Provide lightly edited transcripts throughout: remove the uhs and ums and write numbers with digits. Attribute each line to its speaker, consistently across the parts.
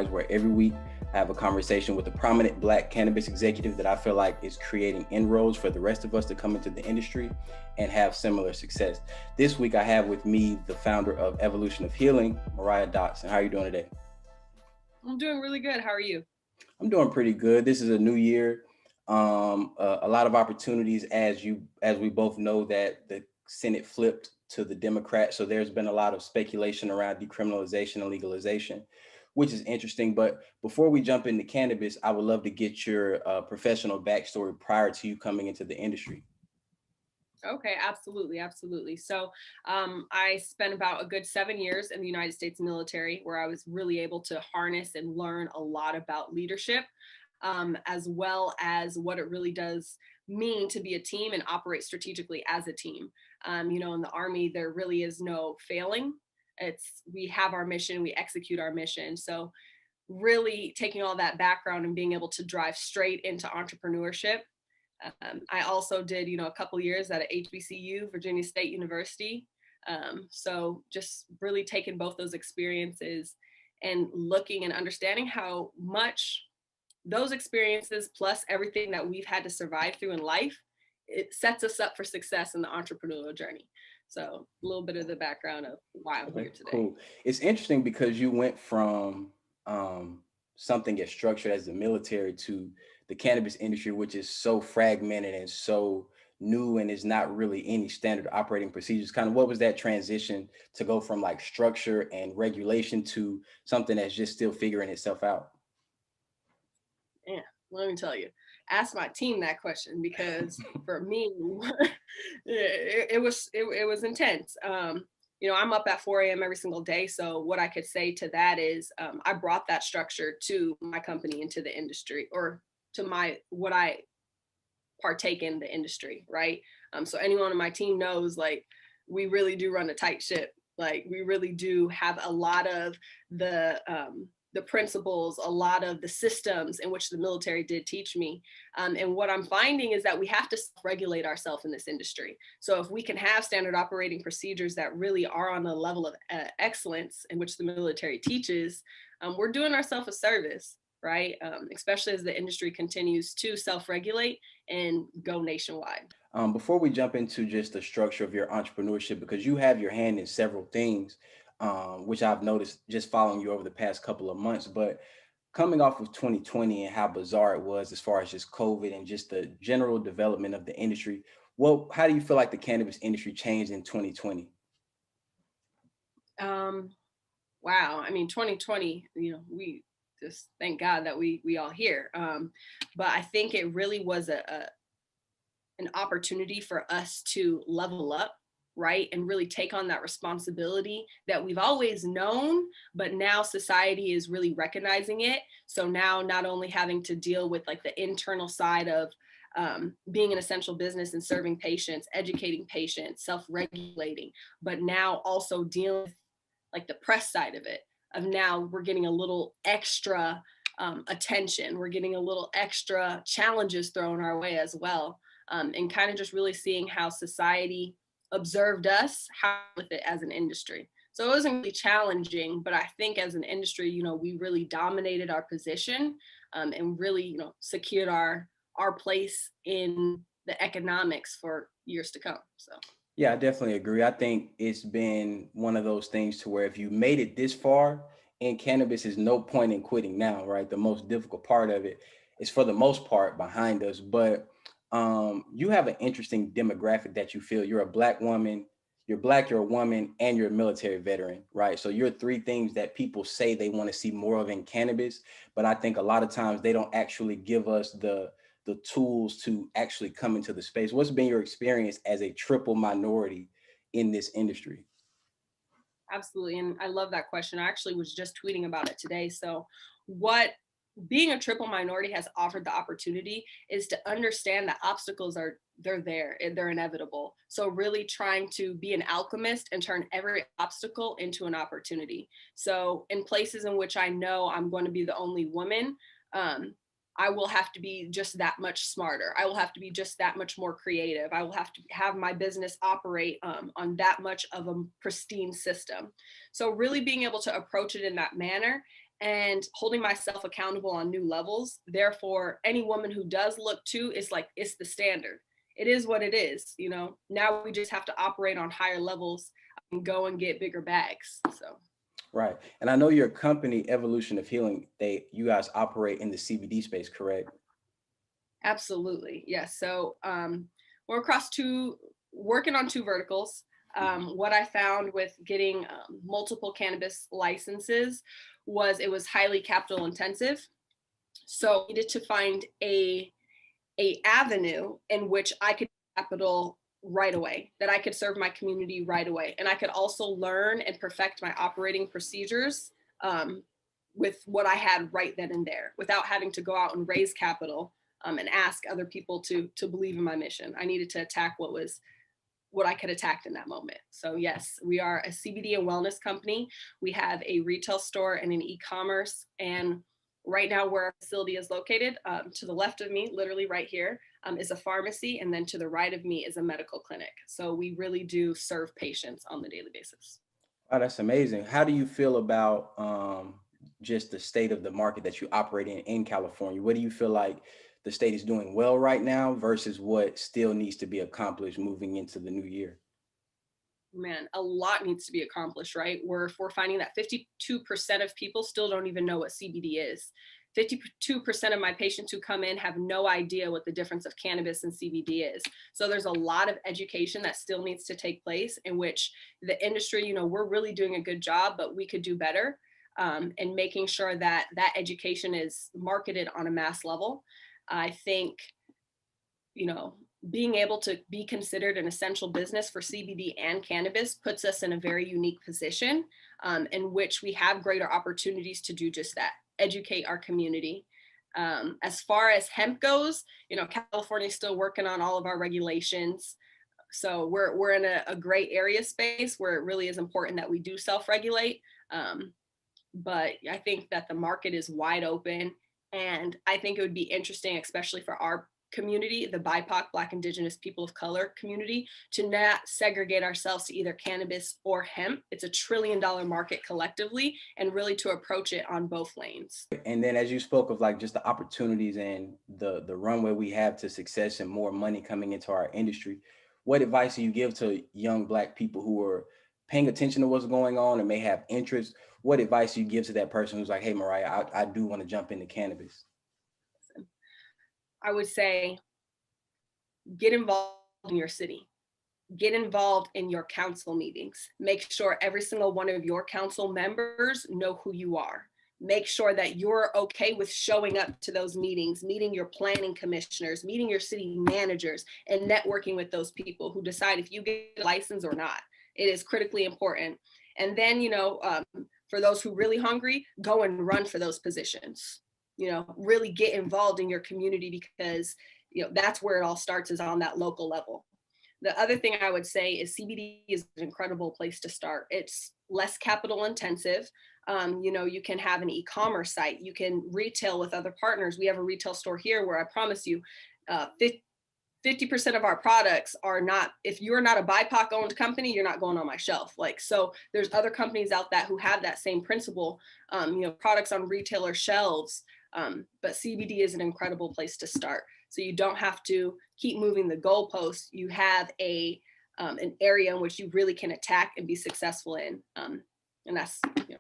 Speaker 1: where every week I have a conversation with a prominent Black cannabis executive that I feel like is creating inroads for the rest of us to come into the industry and have similar success. This week I have with me the founder of Evolution of Healing, Mariah Dodson. How are you doing today?
Speaker 2: I'm doing really good. How are you?
Speaker 1: I'm doing pretty good. This is a new year. A lot of opportunities, as we both know, that the Senate flipped to the Democrats. So there's been a lot of speculation around decriminalization and legalization, which is interesting. But before we jump into cannabis, I would love to get your professional backstory prior to you coming into the industry.
Speaker 2: Okay, absolutely, absolutely. So I spent about a good 7 years in the United States military, where I was really able to harness and learn a lot about leadership, as well as what it really does mean to be a team and operate strategically as a team. In the Army, there really is no failing. We have our mission, we execute our mission. So really taking all that background and being able to drive straight into entrepreneurship. I also did, a couple years at HBCU, Virginia State University. So just really taking both those experiences and looking and understanding how much those experiences, plus everything that we've had to survive through in life, it sets us up for success in the entrepreneurial journey. So a little bit of the background of why I'm
Speaker 1: Okay,
Speaker 2: here today.
Speaker 1: cool. It's interesting because you went from something as structured as the military to the cannabis industry, which is so fragmented and so new and is not really any standard operating procedures. Kind of what was that transition to go from like structure and regulation to something that's just still figuring itself out?
Speaker 2: Yeah, let me tell you, ask my team that question, because for me, it was intense. I'm up at 4 a.m. every single day. So what I could say to that is, I brought that structure to my company and to the industry, or to what I partake in the industry, right? So anyone on my team knows, like, we really do run a tight ship. Like, we really do have a lot of the principles, a lot of the systems in which the military did teach me. And what I'm finding is that we have to regulate ourselves in this industry. So if we can have standard operating procedures that really are on the level of excellence in which the military teaches, we're doing ourselves a service, right? Especially as the industry continues to self-regulate and go nationwide.
Speaker 1: Before we jump into just the structure of your entrepreneurship, because you have your hand in several things, which I've noticed just following you over the past couple of months, but coming off of 2020 and how bizarre it was as far as just COVID and just the general development of the industry, how do you feel like the cannabis industry changed in 2020?
Speaker 2: Um, wow. I mean, 2020, we just thank God that we all here. But I think it really was an opportunity for us to level up, right? And really take on that responsibility that we've always known, but now society is really recognizing it. So now, not only having to deal with like the internal side of being an essential business and serving patients, educating patients, self-regulating, but now also dealing with like the press side of it, of now we're getting a little extra attention, we're getting a little extra challenges thrown our way as well. And kind of just really seeing how society observed us, how with it as an industry. So it wasn't really challenging, but I think as an industry, we really dominated our position, and really, secured our place in the economics for years to come. So
Speaker 1: Yeah, I definitely agree. I think it's been one of those things to where if you made it this far in cannabis, is no point in quitting now, right? The most difficult part of it is for the most part behind us. But you have an interesting demographic that you feel. You're a Black woman, you're Black, you're a woman, and you're a military veteran, right? So you're three things that people say they want to see more of in cannabis. But I think a lot of times they don't actually give us the tools to actually come into the space. What's been your experience as a triple minority in this industry?
Speaker 2: absolutely. And I love that question. I actually was just tweeting about it today. So what being a triple minority has offered the opportunity is to understand that obstacles they're there and they're inevitable. So really trying to be an alchemist and turn every obstacle into an opportunity. So in places in which I know I'm going to be the only woman, I will have to be just that much smarter. I will have to be just that much more creative. I will have to have my business operate on that much of a pristine system. So really being able to approach it in that manner and holding myself accountable on new levels. Therefore, any woman who does look to, it's like, it's the standard. It is what it is, you know. Now we just have to operate on higher levels and go and get bigger bags. So
Speaker 1: Right. And I know your company, Evolution of Healing, you guys operate in the CBD space, correct?
Speaker 2: absolutely, yes. So we're working on two verticals. What I found with getting multiple cannabis licenses was it was highly capital intensive. So I needed to find a avenue in which I could capital right away, that I could serve my community right away. And I could also learn and perfect my operating procedures with what I had right then and there without having to go out and raise capital and ask other people to believe in my mission. I needed to attack what I could attack in that moment. So yes, we are a CBD and wellness company. We have a retail store and an e-commerce. And right now where our facility is located, to the left of me, literally right here, is a pharmacy. And then to the right of me is a medical clinic. So we really do serve patients on the daily basis.
Speaker 1: Oh, that's amazing. How do you feel about just the state of the market that you operate in California? What do you feel like the state is doing well right now versus what still needs to be accomplished moving into the new year?
Speaker 2: Man, a lot needs to be accomplished, right? We're finding that 52% of people still don't even know what CBD is. 52% of my patients who come in have no idea what the difference of cannabis and CBD is. So there's a lot of education that still needs to take place, in which the industry, you know, we're really doing a good job, but we could do better, and making sure that that education is marketed on a mass level. I think, you know, being able to be considered an essential business for CBD and cannabis puts us in a very unique position, in which we have greater opportunities to do just that, educate our community. As far as hemp goes, you know, California is still working on all of our regulations. So we're in a gray area space where it really is important that we do self-regulate. But I think that the market is wide open. And I think it would be interesting, especially for our community, the BIPOC, Black, Indigenous, people of color community, to not segregate ourselves to either cannabis or hemp. It's $1 trillion market collectively, and really to approach it on both lanes.
Speaker 1: And then as you spoke of like just the opportunities and the runway we have to success and more money coming into our industry, what advice do you give to young Black people who are paying attention to what's going on and may have interest? What advice do you give to that person who's like, hey, Mariah, I do want to jump into cannabis?
Speaker 2: I would say get involved in your city. Get involved in your council meetings. Make sure every single one of your council members know who you are. Make sure that you're okay with showing up to those meetings, meeting your planning commissioners, meeting your city managers, and networking with those people who decide if you get a license or not. It is critically important. And then, you know, for those who are really hungry, go and run for those positions. You know, really get involved in your community, because, you know, that's where it all starts, is on that local level. The other thing I would say is CBD is an incredible place to start. It's less capital intensive. You know, you can have an e-commerce site. You can retail with other partners. We have a retail store here where I promise you, 50% of our products are not, if you're not a BIPOC owned company, you're not going on my shelf. Like, so there's other companies out there who have that same principle, you know, products on retailer shelves. But CBD is an incredible place to start. So you don't have to keep moving the goalposts. You have an area in which you really can attack and be successful in. And that's, you know,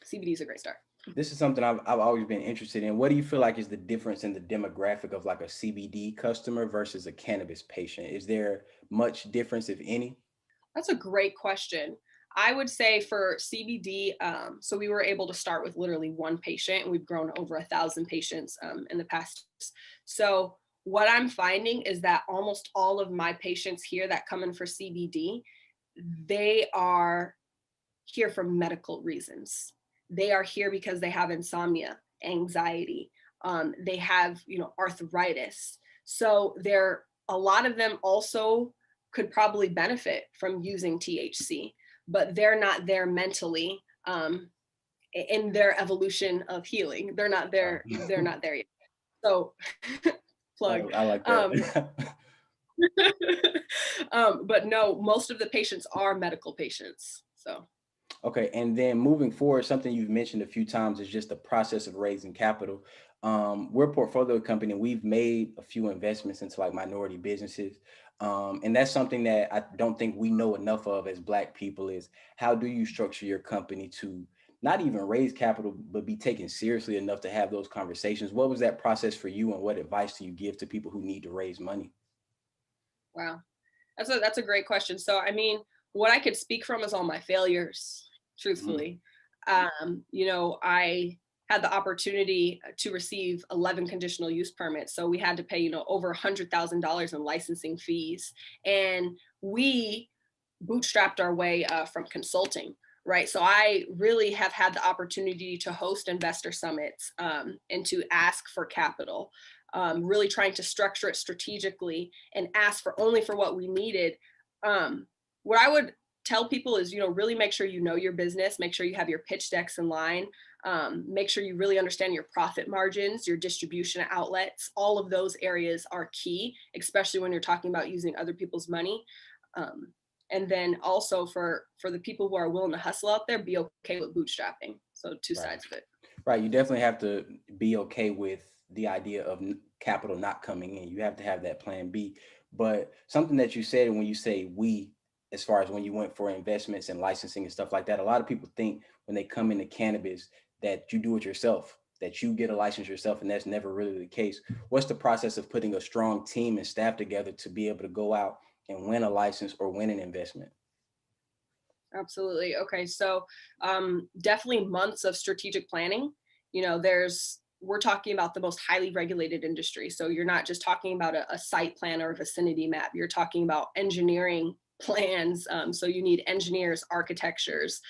Speaker 2: CBD is a great start.
Speaker 1: This is something I've always been interested in. What do you feel like is the difference in the demographic of like a CBD customer versus a cannabis patient? Is there much difference, if any?
Speaker 2: That's a great question. I would say for CBD, so we were able to start with literally one patient, and we've grown over 1,000 patients in the past. So what I'm finding is that almost all of my patients here that come in for CBD, they are here for medical reasons. They are here because they have insomnia, anxiety, they have, you know, arthritis. So a lot of them also could probably benefit from using THC, but they're not there mentally, in their evolution of healing. They're not there. They're not there yet. So plug.
Speaker 1: I like that.
Speaker 2: But no, most of the patients are medical patients. So
Speaker 1: Okay, and then moving forward, something you've mentioned a few times is just the process of raising capital. We're a portfolio company, and we've made a few investments into like minority businesses, and that's something that I don't think we know enough of as Black people. Is how do you structure your company to not even raise capital, but be taken seriously enough to have those conversations? What was that process for you, and what advice do you give to people who need to raise money?
Speaker 2: Wow. That's a great question. So I mean, what I could speak from is all my failures,
Speaker 1: Mhm.
Speaker 2: truthfully. I had the opportunity to receive 11 conditional use permits. So we had to pay, over $100,000 in licensing fees. And we bootstrapped our way from consulting, right? So I really have had the opportunity to host investor summits and to ask for capital, really trying to structure it strategically and ask for only for what we needed. What I would tell people is, really make sure you know your business, make sure you have your pitch decks in line, make sure you really understand your profit margins, your distribution outlets. All of those areas are key, especially when you're talking about using other people's money. Um, and then also for the people who are willing to hustle out there, be okay with bootstrapping. So two
Speaker 1: Right.
Speaker 2: sides of it.
Speaker 1: Right. You definitely have to be okay with the idea of capital not coming in. You have to have that plan B. But something that you said when you say we, as far as when you went for investments and licensing and stuff like that, a lot of people think when they come into cannabis that you do it yourself, that you get a license yourself, and that's never really the case. What's the process of putting a strong team and staff together to be able to go out and win a license or win an investment?
Speaker 2: Absolutely. Okay. So definitely months of strategic planning. We're talking about the most highly regulated industry. So you're not just talking about a site plan or a vicinity map. You're talking about engineering plans. So you need engineers, architectures,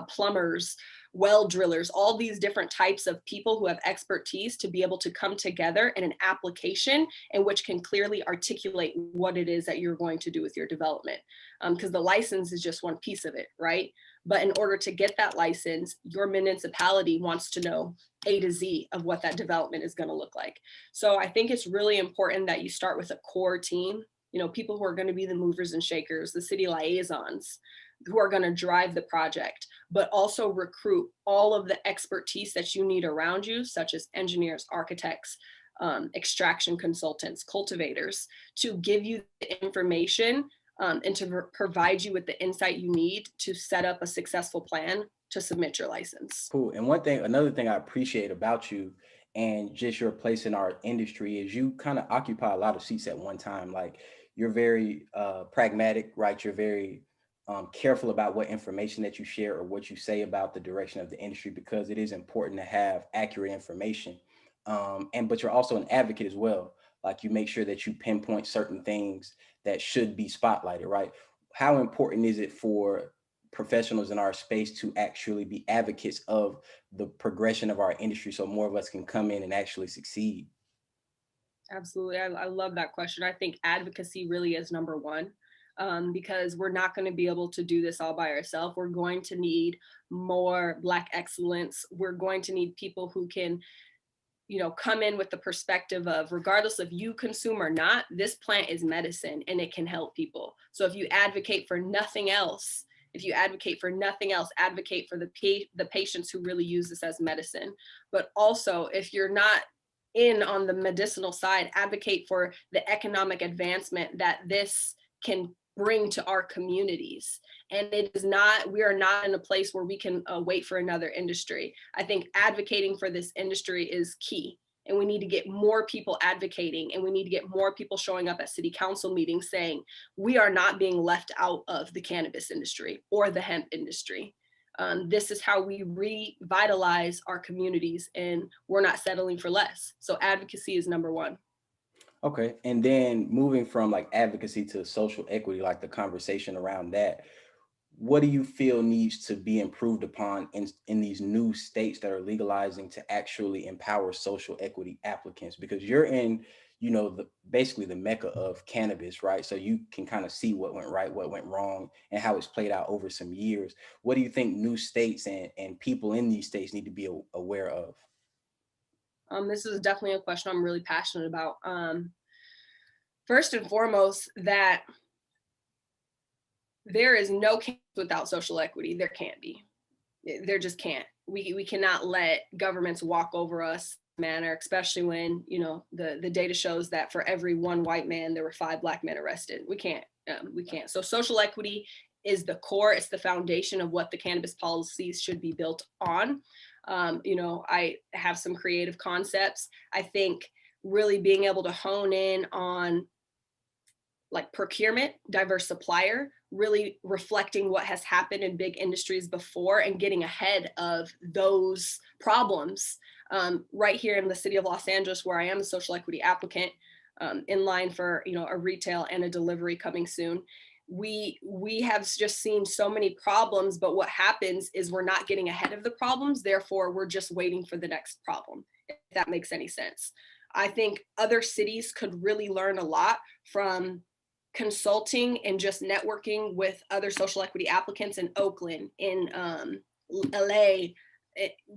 Speaker 2: plumbers, well drillers, all these different types of people who have expertise to be able to come together in an application in which can clearly articulate what it is that you're going to do with your development. Because the license is just one piece of it, right? But in order to get that license, your municipality wants to know A to Z of what that development is going to look like. So I think it's really important that you start with a core team, people who are going to be the movers and shakers, the city liaisons who are going to drive the project, but also recruit all of the expertise that you need around you, such as engineers, architects, extraction consultants, cultivators, to give you the information and to provide you with the insight you need to set up a successful plan to submit your license.
Speaker 1: Cool. And another thing I appreciate about you and just your place in our industry is you kind of occupy a lot of seats at one time. Like you're very pragmatic, right? You're very careful about what information that you share or what you say about the direction of the industry because it is important to have accurate information. But you're also an advocate as well. Like you make sure that you pinpoint certain things that should be spotlighted, right? How important is it for professionals in our space to actually be advocates of the progression of our industry so more of us can come in and actually succeed?
Speaker 2: Absolutely. I love that question. I think advocacy really is number one, because we're not going to be able to do this all by ourselves. We're going to need more Black excellence. We're going to need people who can, come in with the perspective of, regardless if you consume or not, this plant is medicine and it can help people. So if you advocate for nothing else, advocate for the patients who really use this as medicine. But also, if you're not in on the medicinal side, advocate for the economic advancement that this can bring to our communities. And we are not in a place where we can wait for another industry. I think advocating for this industry is key. And we need to get more people advocating, and we need to get more people showing up at city council meetings saying, we are not being left out of the cannabis industry or the hemp industry. This is how we revitalize our communities, and we're not settling for less. So advocacy is number one.
Speaker 1: Okay. And then moving from like advocacy to social equity, like the conversation around that, what do you feel needs to be improved upon in these new states that are legalizing to actually empower social equity applicants? Because you're in, basically the mecca of cannabis, right? So you can kind of see what went right, what went wrong, and how it's played out over some years. What do you think new states and people in these states need to be aware of?
Speaker 2: This is definitely a question I'm really passionate about. First and foremost, that there is no cannabis without social equity. There can't be. There just can't. We cannot let governments walk over us manner, especially when, you know, the data shows that for every one white man, there were 5 Black men arrested. We can't. So social equity is the core. It's the foundation of what the cannabis policies should be built on. You know, I have some creative concepts. I think really being able to hone in on like procurement, diverse supplier, really reflecting what has happened in big industries before and getting ahead of those problems. Right here in the city of Los Angeles, where I am a social equity applicant, in line for, you know, a retail and a delivery coming soon. We have just seen so many problems, but what happens is we're not getting ahead of the problems. Therefore, we're just waiting for the next problem, if that makes any sense. I think other cities could really learn a lot from consulting and just networking with other social equity applicants in Oakland, in LA.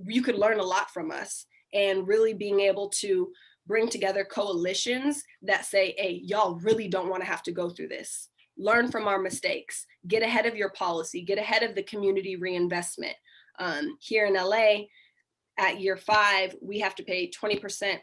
Speaker 2: You could learn a lot from us, and really being able to bring together coalitions that say, hey, y'all really don't want to have to go through this. Learn from our mistakes, get ahead of your policy, get ahead of the community reinvestment. Here in LA, at year 5, we have to pay 20%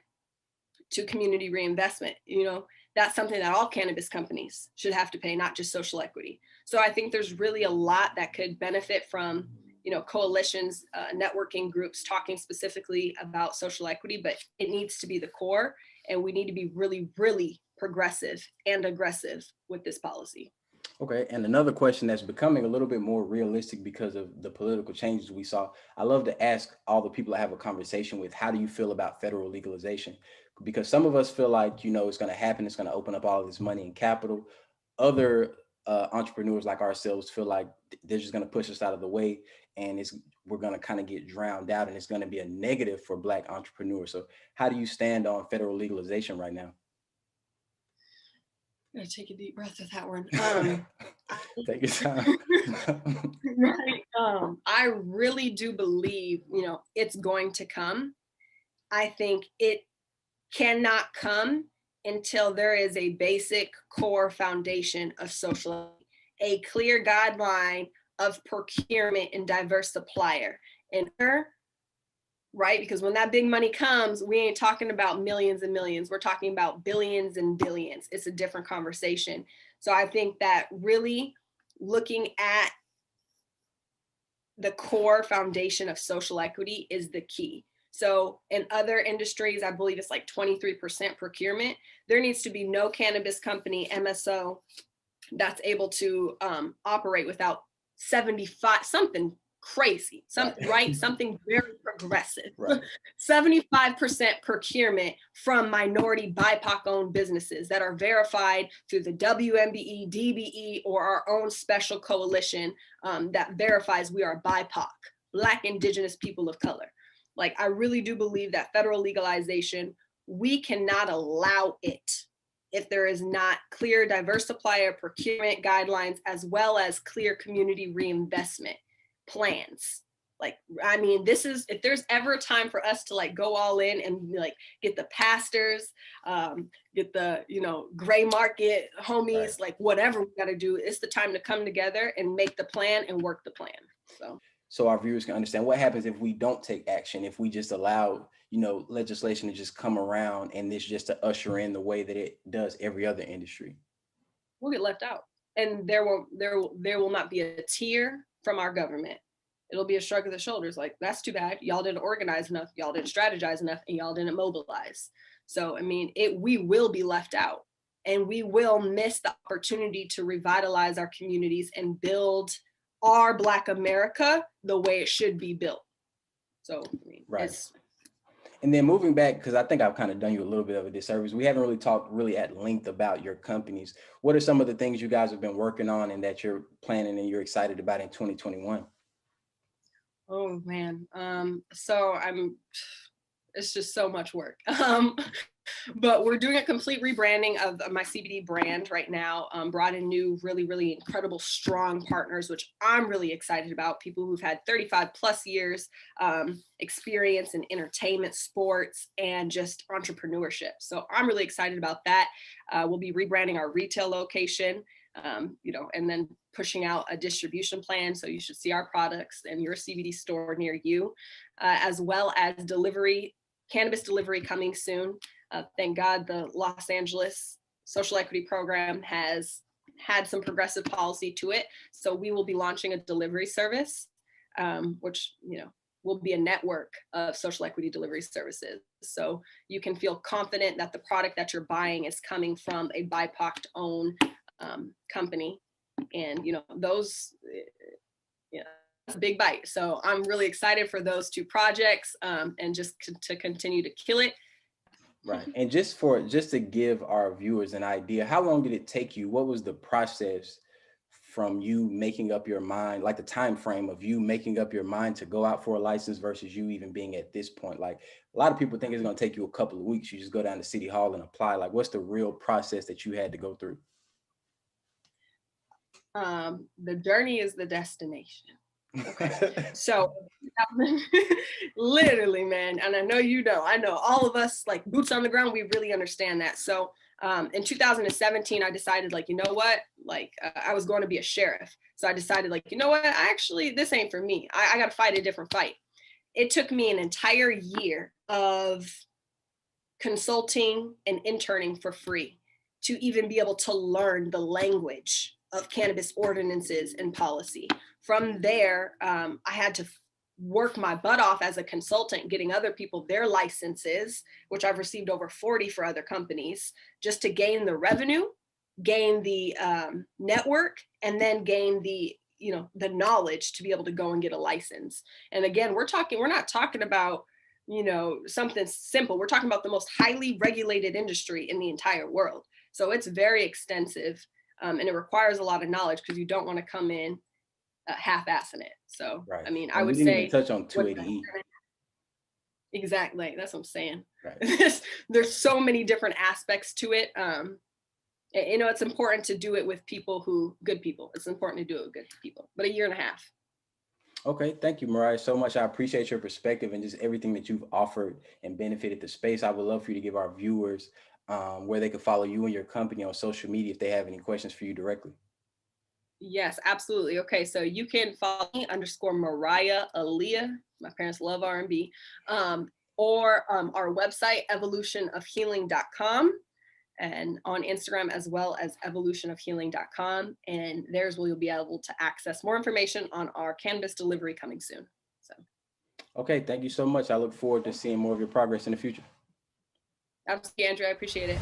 Speaker 2: to community reinvestment. You know, that's something that all cannabis companies should have to pay, not just social equity. So I think there's really a lot that could benefit from, you know, coalitions, networking groups talking specifically about social equity, but it needs to be the core, and we need to be really, really progressive and aggressive with this policy.
Speaker 1: Okay, and another question that's becoming a little bit more realistic because of the political changes we saw. I love to ask all the people I have a conversation with, how do you feel about federal legalization? Because some of us feel like, you know, it's going to happen, it's going to open up all this money and capital. Other entrepreneurs like ourselves feel like they're just going to push us out of the way, and we're going to kind of get drowned out, and it's going to be a negative for Black entrepreneurs. So how do you stand on federal legalization right now?
Speaker 2: I'm gonna take a deep breath with that one.
Speaker 1: Take your time.
Speaker 2: Right. I really do believe, you know, it's going to come. I think it cannot come until there is a basic core foundation of social, a clear guideline of procurement and diverse supplier. And right, because when that big money comes, we ain't talking about millions and millions. We're talking about billions and billions. It's a different conversation. So I think that really looking at the core foundation of social equity is the key. So in other industries, I believe it's like 23% procurement. There needs to be no cannabis company, MSO, that's able to operate without 75, something crazy, right? Something very progressive.
Speaker 1: Right.
Speaker 2: 75% procurement from minority BIPOC owned businesses that are verified through the WMBE, DBE, or our own special coalition that verifies we are BIPOC, Black, Indigenous people of color. Like, I really do believe that federal legalization, we cannot allow it if there is not clear diverse supplier procurement guidelines, as well as clear community reinvestment plans. Like, I mean, this is, if there's ever a time for us to like go all in and like get the pastors, get the, you know, gray market homies, right, like whatever we got to do, it's the time to come together and make the plan and work the plan. So
Speaker 1: our viewers can understand what happens if we don't take action, if we just allow, you know, legislation to just come around and it's just to usher in the way that it does every other industry.
Speaker 2: We'll get left out, and there will not be a tear from our government. It'll be a shrug of the shoulders, like, that's too bad. Y'all didn't organize enough, y'all didn't strategize enough, and y'all didn't mobilize. So, I mean, we will be left out, and we will miss the opportunity to revitalize our communities and build our Black America the way it should be built. So, I mean,
Speaker 1: right. And then moving back, because I think I've kind of done you a little bit of a disservice. We haven't really talked really at length about your companies. What are some of the things you guys have been working on and that you're planning and you're excited about in 2021?
Speaker 2: Oh man. So it's just so much work. But we're doing a complete rebranding of my CBD brand right now. Brought in new, really, really incredible, strong partners, which I'm really excited about. People who've had 35 plus years experience in entertainment, sports, and just entrepreneurship. So I'm really excited about that. We'll be rebranding our retail location. and then pushing out a distribution plan. So you should see our products in your CBD store near you, as well as cannabis delivery coming soon. Thank God the Los Angeles Social Equity Program has had some progressive policy to it. So we will be launching a delivery service, which, will be a network of social equity delivery services. So you can feel confident that the product that you're buying is coming from a BIPOC owned company. And, those, that's a big bite. So I'm really excited for those two projects, and just to continue to kill it.
Speaker 1: Right. And just to give our viewers an idea, how long did it take you? What was the process from you making up your mind, like the time frame of you making up your mind to go out for a license versus you even being at this point? Like, a lot of people think it's going to take you a couple of weeks. You just go down to City Hall and apply. Like, what's the real process that you had to go through?
Speaker 2: The journey is the destination. Okay. So literally, man, and I know all of us, like boots on the ground, we really understand that. So in 2017, I decided, like, you know what, I was going to be a sheriff. So I decided, like, you know what, this ain't for me. I got to fight a different fight. It took me an entire year of consulting and interning for free to even be able to learn the language of cannabis ordinances and policy. From there, I had to work my butt off as a consultant, getting other people their licenses, which I've received over 40 for other companies, just to gain the revenue, gain the network, and then gain the knowledge to be able to go and get a license. And again, we're not talking about something simple. We're talking about the most highly regulated industry in the entire world. So it's very extensive, and it requires a lot of knowledge because you don't want to come in half-assing it. So,
Speaker 1: right.
Speaker 2: I mean,
Speaker 1: And
Speaker 2: I would
Speaker 1: we didn't
Speaker 2: say
Speaker 1: even touch on 280E.
Speaker 2: Exactly. That's what I'm saying.
Speaker 1: Right.
Speaker 2: There's so many different aspects to it. It's important to do it with good people. It's important to do it with good people, but a year and a half.
Speaker 1: Okay, thank you, Mariah, so much. I appreciate your perspective and just everything that you've offered and benefited the space. I would love for you to give our viewers where they could follow you and your company on social media if they have any questions for you directly.
Speaker 2: Yes, absolutely. Okay, so you can follow me _Mariah Aaliyah. My parents love R&B. Or our website, evolutionofhealing.com, and on Instagram as well as evolutionofhealing.com. And there's where you'll be able to access more information on our cannabis delivery coming soon. So.
Speaker 1: Okay, thank you so much. I look forward to seeing more of your progress in the future.
Speaker 2: Absolutely, Andrew. I appreciate it.